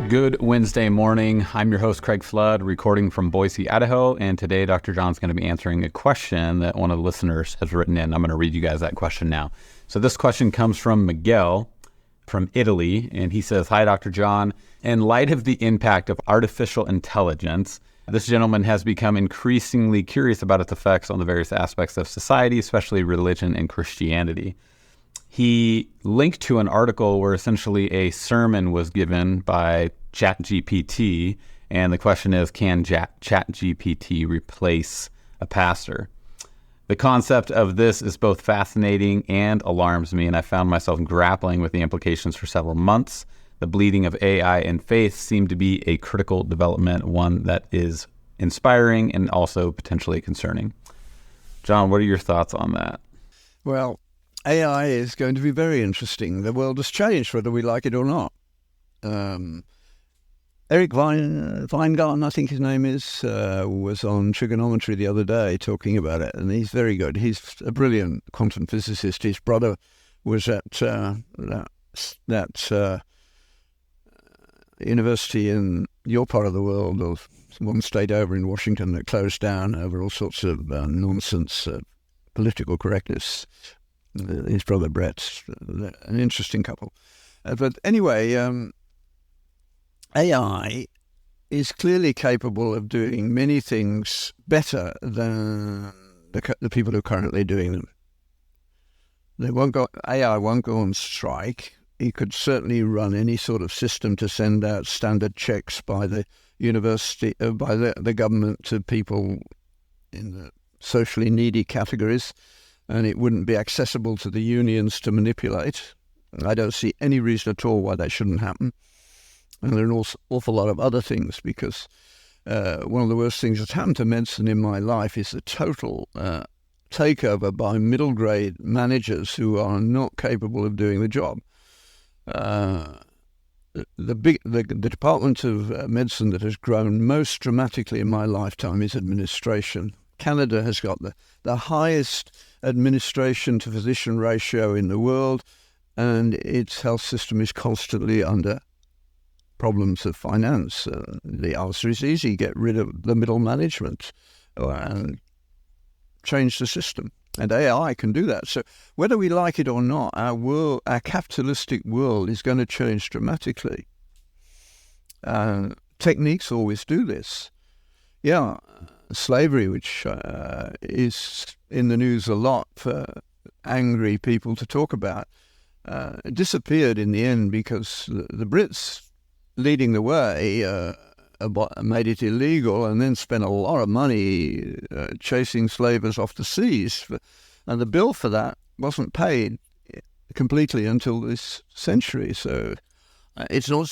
Good Wednesday morning. I'm your host, Craig Flood, recording from Boise, Idaho. And today, Dr. John's going to be answering a question that one of the listeners has written in. I'm going to read you guys that question now. So this question comes from Miguel from Italy. And he says, "Hi, Dr. John. In light of the impact of artificial intelligence, this gentleman has become increasingly curious about its effects on the various aspects of society, especially religion and Christianity." He linked to an article where essentially a sermon was given by ChatGPT, and the question is, can ChatGPT replace a pastor? The concept of this is both fascinating and alarms me, and I found myself grappling with the implications for several months. The bleeding of AI and faith seemed to be a critical development, one that is inspiring and also potentially concerning. John, what are your thoughts on that? Well, AI is going to be very interesting. The world has changed, whether we like it or not. Eric Weingarten, I think his name is, was on Trigonometry the other day talking about it, and he's very good. He's a brilliant quantum physicist. His brother was at that university in your part of the world, or one state over in Washington that closed down over all sorts of nonsense, political correctness. His brother Brett's an interesting couple. But anyway, AI is clearly capable of doing many things better than the people who are currently doing them. AI won't go on strike. He could certainly run any sort of system to send out standard checks by the university, by the government to people in the socially needy categories, and it wouldn't be accessible to the unions to manipulate. I don't see any reason at all why that shouldn't happen. And there are an awful lot of other things, because one of the worst things that's happened to medicine in my life is the total takeover by middle-grade managers who are not capable of doing the job. The department of medicine that has grown most dramatically in my lifetime is administration. Canada has got the highest administration to physician ratio in the world, and its health system is constantly under problems of finance. The answer is easy: get rid of the middle management and change the system. And AI can do that. So whether we like it or not, our capitalistic world is going to change dramatically. Techniques always do this. Yeah, slavery, which is in the news a lot for angry people to talk about, disappeared in the end because the Brits, leading the way, made it illegal, and then spent a lot of money chasing slavers off the seas. And the bill for that wasn't paid completely until this century. So it's not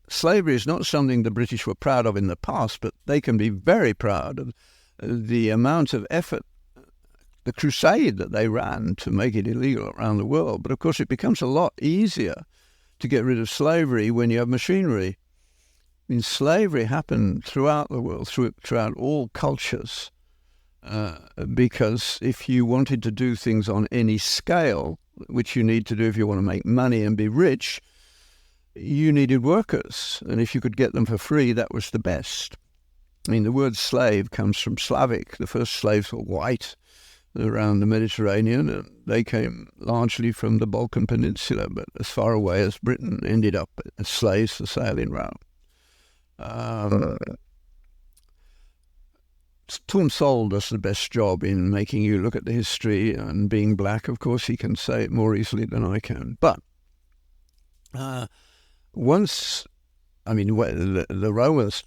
slavery is not something the British were proud of in the past, but they can be very proud of the amount of effort, the crusade that they ran to make it illegal around the world. But of course, it becomes a lot easier to get rid of slavery when you have machinery. I mean, slavery happened throughout the world, throughout all cultures, because if you wanted to do things on any scale, which you need to do if you want to make money and be rich, you needed workers. And if you could get them for free, that was the best. I mean, the word slave comes from Slavic. The first slaves were white around the Mediterranean, and they came largely from the Balkan Peninsula, but as far away as Britain ended up as slaves for sailing round. Tom Sowell does the best job in making you look at the history, and being black, of course, he can say it more easily than I can. But the Romans,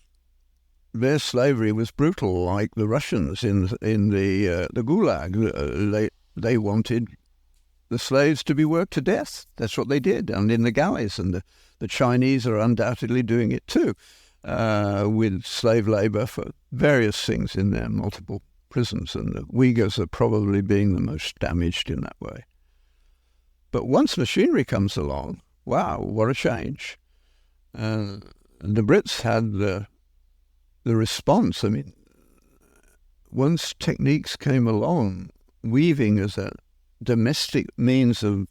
their slavery was brutal, like the Russians in the Gulag. They wanted the slaves to be worked to death. That's what they did, and in the galleys. And the Chinese are undoubtedly doing it too, with slave labor for various things in their multiple prisons. And the Uyghurs are probably being the most damaged in that way. But once machinery comes along, wow, what a change. The Brits had the response. I mean, once techniques came along, weaving as a domestic means of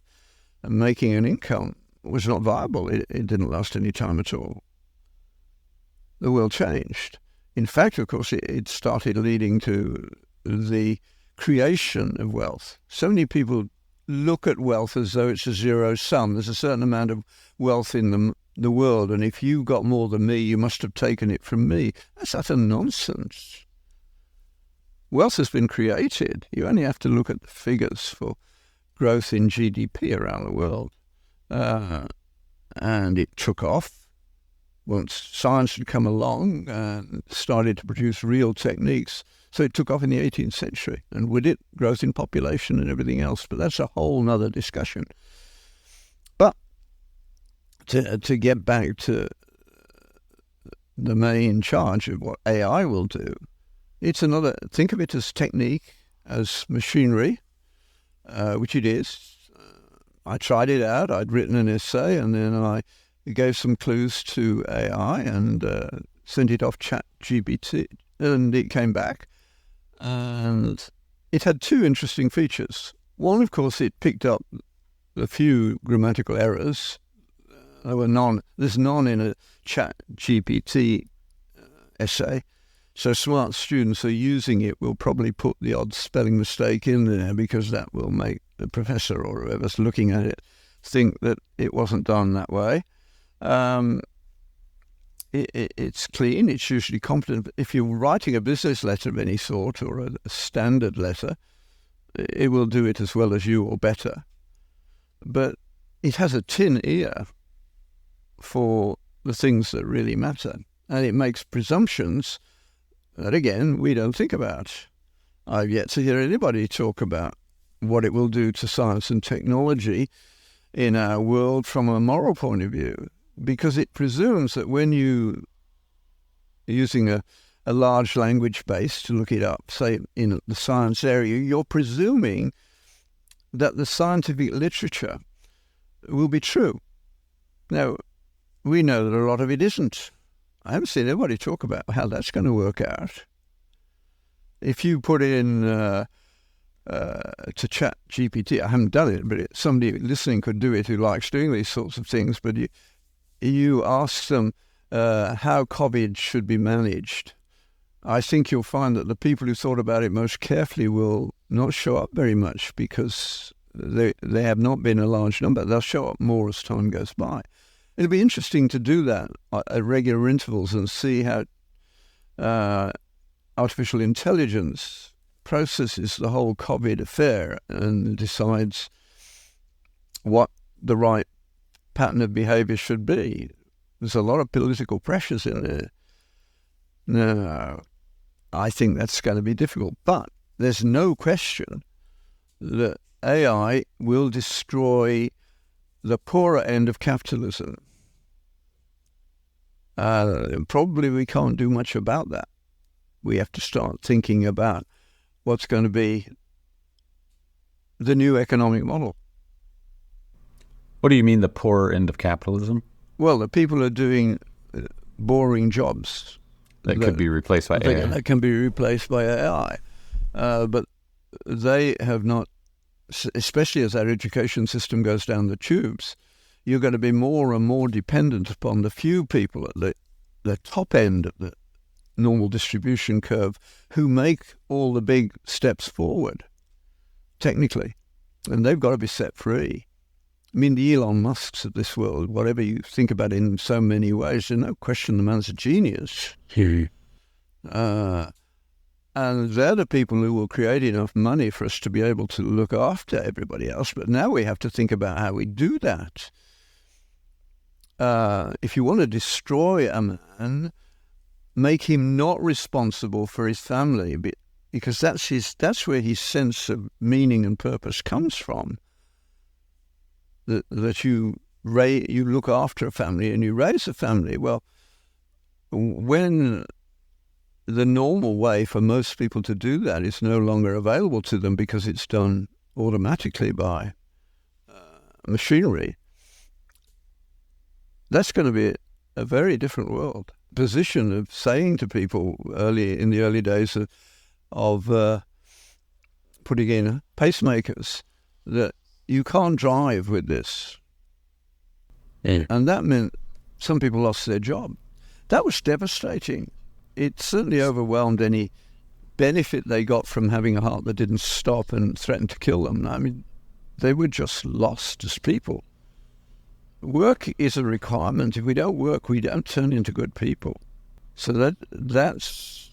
making an income was not viable. It didn't last any time at all. the world changed. In fact, of course, it started leading to the creation of wealth. So many people look at wealth as though it's a zero sum. There's a certain amount of wealth in the world, and if you got more than me, you must have taken it from me. That's utter nonsense. Wealth has been created. You only have to look at the figures for growth in GDP around the world. And it took off once science had come along and started to produce real techniques. So it took off in the 18th century, and with it, growth in population and everything else. But that's a whole nother discussion. But to get back to the main charge of what AI will do, it's another, think of it as technique, as machinery, which it is. I tried it out. I'd written an essay, and then I gave some clues to AI and sent it off ChatGPT, and it came back. And it had two interesting features. One, of course, it picked up a few grammatical errors. There's none in a ChatGPT essay. So smart students who are using it will probably put the odd spelling mistake in there, because that will make the professor or whoever's looking at it think that it wasn't done that way. It's clean, it's usually competent. If you're writing a business letter of any sort, or a standard letter, it will do it as well as you or better. But it has a tin ear for the things that really matter. And it makes presumptions that, again, we don't think about. I've yet to hear anybody talk about what it will do to science and technology in our world from a moral point of view, because it presumes that when you are using a large language base to look it up, say in the science area, you're presuming that the scientific literature will be true. Now, we know that a lot of it isn't. I haven't seen anybody talk about how that's going to work out. If you put in to ChatGPT, I haven't done it, but somebody listening could do it who likes doing these sorts of things, but you ask them how COVID should be managed. I think you'll find that the people who thought about it most carefully will not show up very much, because they have not been a large number. They'll show up more as time goes by. It'll be interesting to do that at regular intervals and see how artificial intelligence processes the whole COVID affair and decides what the right pattern of behavior should be. There's a lot of political pressures in there. No, I think that's going to be difficult. But there's no question that AI will destroy the poorer end of capitalism. Probably we can't do much about that. We have to start thinking about what's going to be the new economic model. What do you mean, the poorer end of capitalism? Well, the people are doing boring jobs. That could be replaced by AI. That can be replaced by AI. But they have not, especially as our education system goes down the tubes, you're going to be more and more dependent upon the few people at the top end of the normal distribution curve who make all the big steps forward, technically. And they've got to be set free. I mean, the Elon Musks of this world, whatever you think about it in so many ways, there's no question the man's a genius. And they're the people who will create enough money for us to be able to look after everybody else. But now we have to think about how we do that. If you want to destroy a man, make him not responsible for his family, because that's where his sense of meaning and purpose comes from. That you look after a family and you raise a family. Well, when the normal way for most people to do that is no longer available to them because it's done automatically by machinery, that's going to be a very different world. Position of saying to people in the early days of putting in pacemakers that you can't drive with this. Yeah. And that meant some people lost their job. That was devastating. It certainly overwhelmed any benefit they got from having a heart that didn't stop and threatened to kill them. I mean, they were just lost as people. Work is a requirement. If we don't work, we don't turn into good people. So that's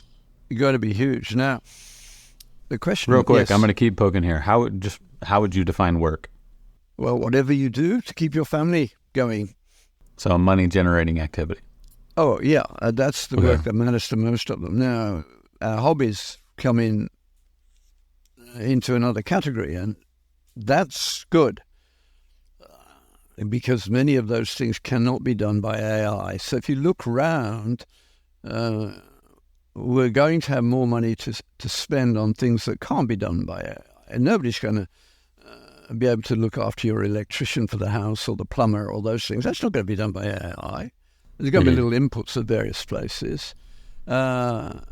going to be huge. Now, the question... Real quick, yes, I'm going to keep poking here. How would you define work? well, whatever you do to keep your family going. So a money-generating activity. Oh, yeah, that's the work that matters to most of them. Now, our hobbies come into another category, and that's good because many of those things cannot be done by AI. So if you look around, we're going to have more money to spend on things that can't be done by AI. And nobody's going to be able to look after your electrician for the house or the plumber or those things. That's not going to be done by AI. There's going to be little inputs at various places. The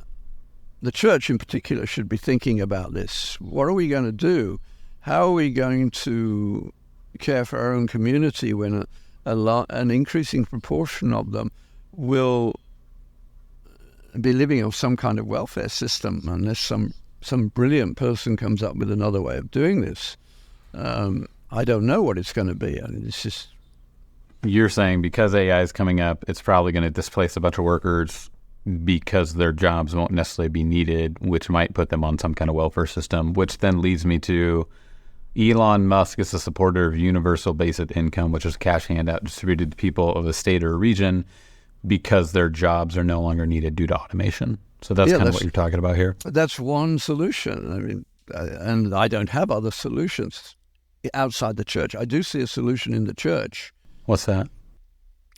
church in particular should be thinking about this. What are we going to do? How are we going to care for our own community when an increasing proportion of them will be living off some kind of welfare system unless some brilliant person comes up with another way of doing this? I don't know what it's going to be. I mean, it's just... You're saying because AI is coming up, it's probably going to displace a bunch of workers because their jobs won't necessarily be needed, which might put them on some kind of welfare system, which then leads me to Elon Musk is a supporter of universal basic income, which is a cash handout distributed to people of a state or a region because their jobs are no longer needed due to automation. So that's kind of what you're talking about here. That's one solution. I mean, and I don't have other solutions outside the church. I do see a solution in the church. What's that?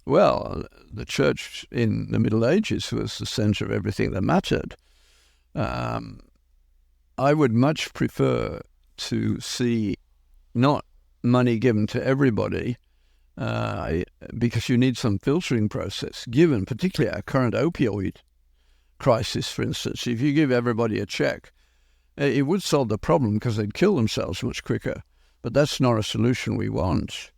Well, the church in the Middle Ages was the center of everything that mattered. I would much prefer to see not money given to everybody because you need some filtering process, given particularly our current opioid crisis, for instance. If you give everybody a check, it would solve the problem because they'd kill themselves much quicker. But that's not a solution we want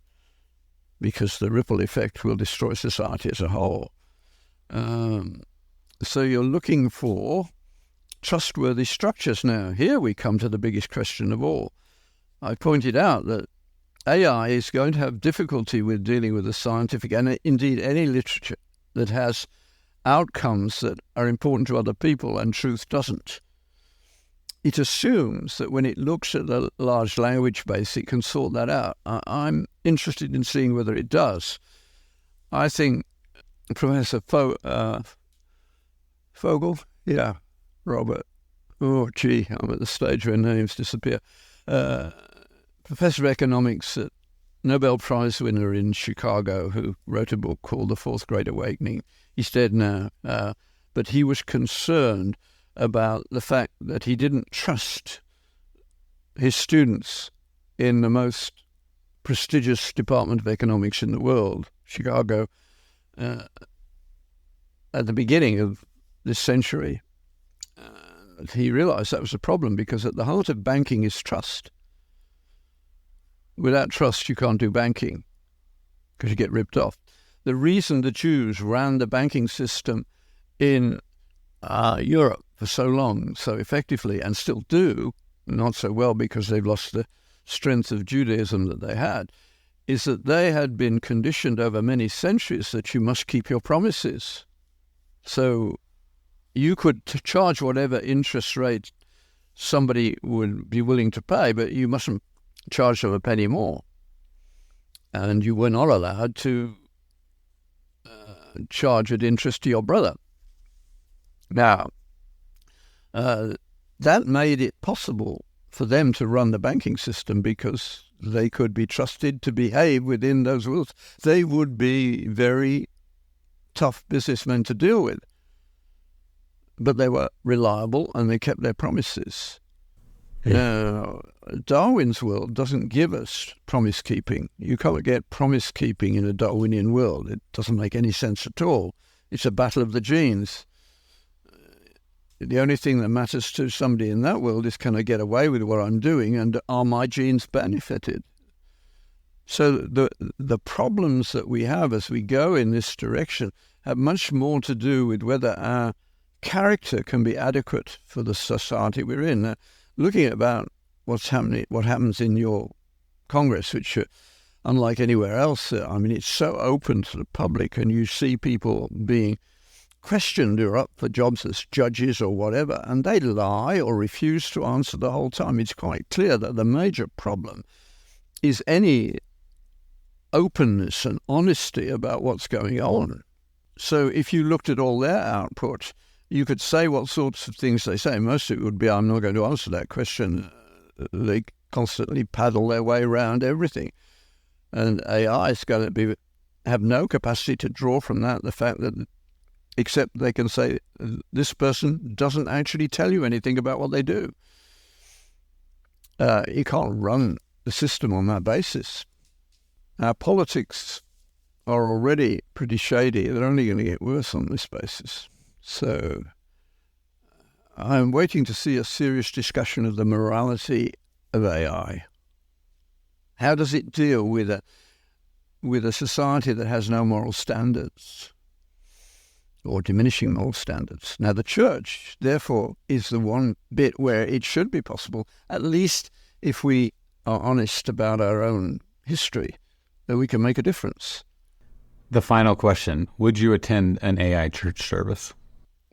because the ripple effect will destroy society as a whole. So you're looking for trustworthy structures now. Here we come to the biggest question of all. I pointed out that AI is going to have difficulty with dealing with the scientific and indeed any literature that has outcomes that are important to other people and truth doesn't. It assumes that when it looks at the large language base, it can sort that out. I'm interested in seeing whether it does. I think Professor Fogel, Robert. Oh, gee, I'm at the stage where names disappear. Professor of economics at Nobel Prize winner in Chicago who wrote a book called The Fourth Great Awakening. He's dead now, but he was concerned about the fact that he didn't trust his students in the most prestigious department of economics in the world, Chicago, at the beginning of this century. He realized that was a problem because at the heart of banking is trust. Without trust, you can't do banking because you get ripped off. The reason the Jews ran the banking system in Europe for so long, so effectively, and still do, not so well because they've lost the strength of Judaism that they had, is that they had been conditioned over many centuries that you must keep your promises. So you could charge whatever interest rate somebody would be willing to pay, but you mustn't charge them a penny more. And you were not allowed to charge at interest to your brother. Now, that made it possible for them to run the banking system because they could be trusted to behave within those rules. They would be very tough businessmen to deal with, but they were reliable and they kept their promises. Now, Darwin's world doesn't give us promise keeping. You can't get promise keeping in a Darwinian world. It doesn't make any sense at all. It's a battle of the genes. The only thing that matters to somebody in that world is, can I get away with what I'm doing and are my genes benefited? So the problems that we have as we go in this direction have much more to do with whether our character can be adequate for the society we're in. Looking at about what happens in your Congress, which unlike anywhere else, it's so open to the public, and you see people being questioned who are up for jobs as judges or whatever, and they lie or refuse to answer the whole time. It's quite clear that the major problem is any openness and honesty about what's going on. So if you looked at all their output, you could say what sorts of things they say. Most of it would be, I'm not going to answer that question. They constantly paddle their way around everything. And AI is going to have no capacity to draw from that the fact that, except they can say, this person doesn't actually tell you anything about what they do. You can't run the system on that basis. Our politics are already pretty shady. They're only going to get worse on this basis. So I'm waiting to see a serious discussion of the morality of AI. How does it deal with a society that has no moral standards or diminishing moral standards? Now, the church, therefore, is the one bit where it should be possible, at least if we are honest about our own history, that we can make a difference. The final question, would you attend an AI church service?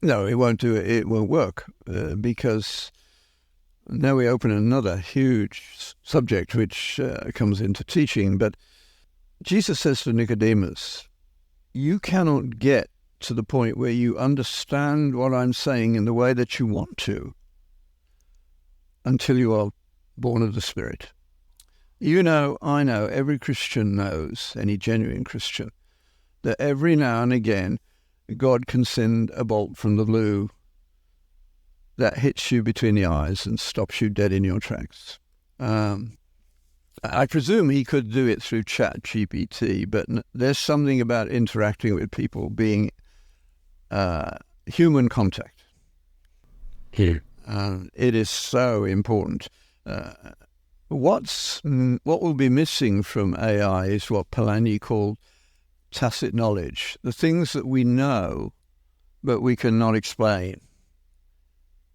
No, it won't do it. It won't work because now we open another huge subject which comes into teaching. But Jesus says to Nicodemus, you cannot get to the point where you understand what I'm saying in the way that you want to until you are born of the Spirit. You know, I know, every Christian knows, any genuine Christian, that every now and again God can send a bolt from the blue that hits you between the eyes and stops you dead in your tracks. I presume he could do it through ChatGPT, but there's something about interacting with people being human contact. Here. It is so important. What will be missing from AI is what Polanyi called tacit knowledge, the things that we know but we cannot explain.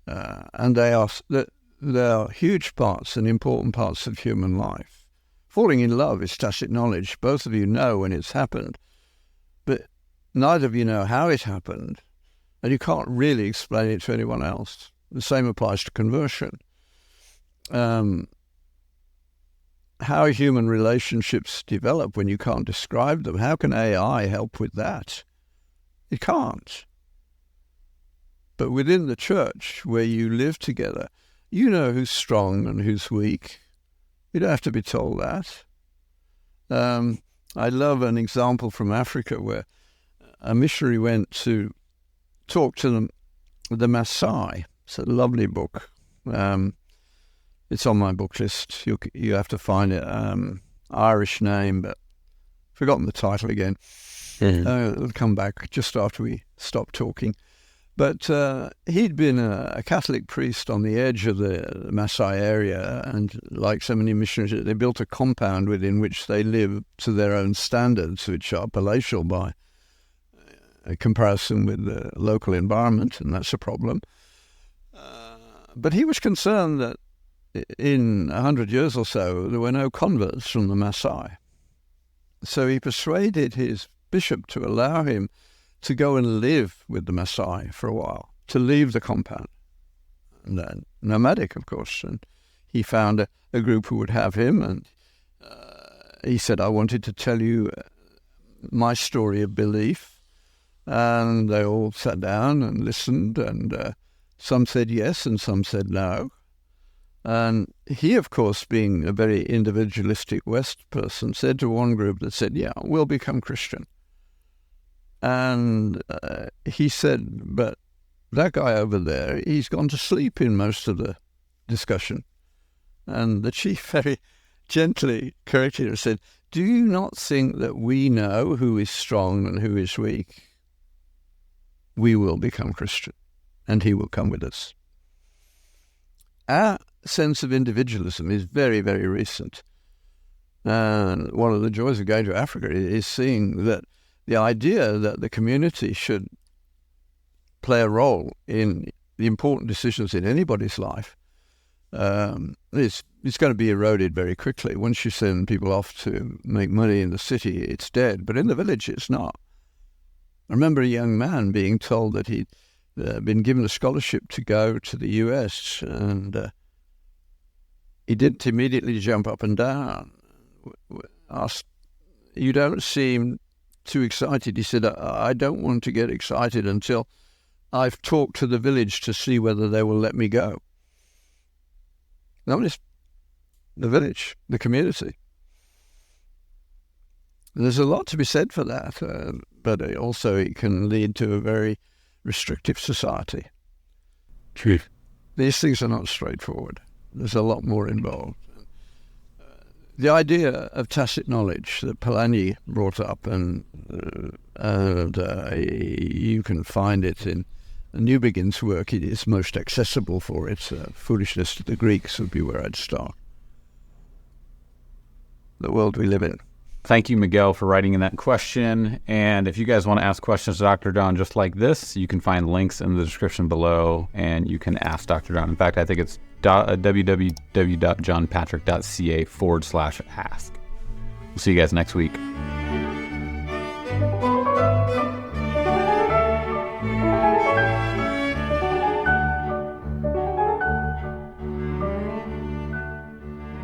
And they are huge parts and important parts of human life. Falling in love is tacit knowledge. Both of you know when it's happened, but neither of you know how it happened, and you can't really explain it to anyone else. The same applies to conversion. How human relationships develop when you can't describe them, how can AI help with that? It can't. But within the church, where you live together, you know who's strong and who's weak. You don't have to be told that. I love an example from Africa where a missionary went to talk to the Maasai. It's a lovely book. It's on my book list. You have to find it. Irish name, but forgotten the title again. It'll come back just after we stop talking. But he'd been a Catholic priest on the edge of the Maasai area, and like so many missionaries, they built a compound within which they live to their own standards, which are palatial by comparison with the local environment, and that's a problem. But he was concerned that in 100 years or so, there were no converts from the Maasai. So he persuaded his bishop to allow him to go and live with the Maasai for a while, to leave the compound. And then, nomadic, of course. And he found a group who would have him, and he said, I wanted to tell you my story of belief. And they all sat down and listened, and some said yes and some said no. And he, of course, being a very individualistic West person, said to one group that said, yeah, we'll become Christian. And he said, but that guy over there, he's gone to sleep in most of the discussion. And the chief very gently corrected her and said, do you not think that we know who is strong and who is weak? We will become Christian, and he will come with us. Our sense of individualism is very, very recent. And one of the joys of going to Africa is seeing that the idea that the community should play a role in the important decisions in anybody's life it's going to be eroded very quickly. Once you send people off to make money in the city, it's dead. But in the village, it's not. I remember a young man being told that he'd been given a scholarship to go to the US, and he didn't immediately jump up and down. Asked, "You don't seem too excited." He said, "I don't want to get excited until I've talked to the village to see whether they will let me go." Notice the village, the community. There's a lot to be said for that, but also it can lead to a very restrictive society. True. These things are not straightforward. There's a lot more involved. The idea of tacit knowledge that Polanyi brought up, and you can find it in Newbegin's work. It is most accessible for its foolishness to the Greeks would be where I'd start. The world we live in. Thank you, Miguel, for writing in that question. And if you guys want to ask questions to Dr. John just like this, you can find links in the description below, and you can ask Dr. John. In fact, I think it's www.johnpatrick.ca/ask. We'll see you guys next week.